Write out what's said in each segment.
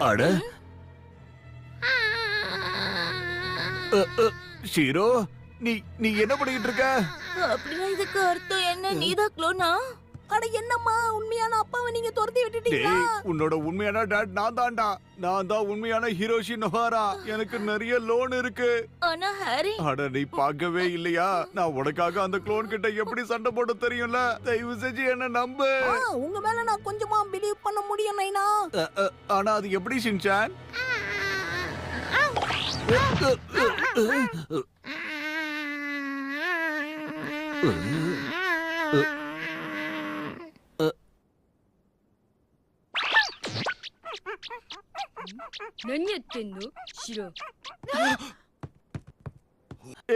அட ஷீரோ, நீ நீ என்ன பண்ணிட்டு இருக்க? அப்படின்னா இதுக்கு அர்த்தம் என்ன? நீதான் க்ளோனா? அட என்னம்மா, உண்மையான அப்பாவை நீங்க துரத்தி விட்டுட்டீங்களா? உன்னோட உண்மையான டாட் நான் தான்டா. நான் தான் உண்மையான ஹிரோஷி நோஹாரா. எனக்கு நிறைய லோன் இருக்கு. ஆனா ஹாரி, அட நீ பார்க்கவே இல்லையா? நான் உனக்காக அந்த க்ளோன் கிட்ட எப்படி சண்டை போட தெரியும்ல. தயவு செஞ்சு என்ன நம்பு. உங்க மேல நான் கொஞ்சமா பிலீவ் பண்ண முடியும் நைனா. ஆனா அது எப்படி ஷின்சான்?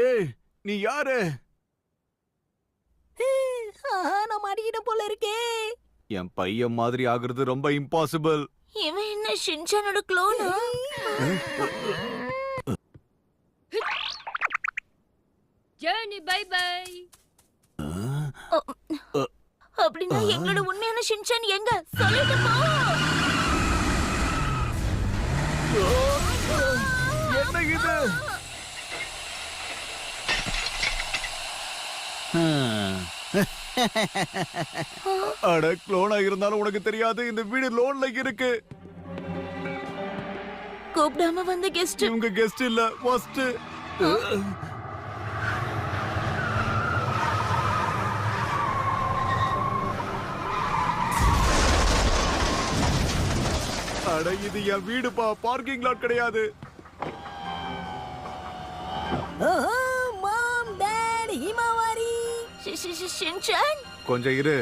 ஏய், நீ யாரு? நான் மாட்டிக்கிட்ட போல இருக்கே. என் பையன் மாதிரி ஆகுறது ரொம்ப இம்பாசிபிள். இவன் என்ன ஷின்சானோட க்ளோனா? Journey bye bye. அப்படின்னா எங்களோட உண்மையான ஷின்சான் எங்க? சொல்லிட்டு போ. என்ன இது? அட க்ளோனா இருந்தாலும் உனக்கு தெரியாது, இந்த வீடு லோன்ல இருக்கு. கூப்பிடாம வந்த கெஸ்ட். இவங்க கெஸ்ட் இல்ல, ஃபர்ஸ்ட். அட இது என் வீடுப்பா, பார்க்கிங் லாட் கிடையாது. மாம், டாட், ஹிமாவாரி. ஷின்சான், கொஞ்சம் இரு.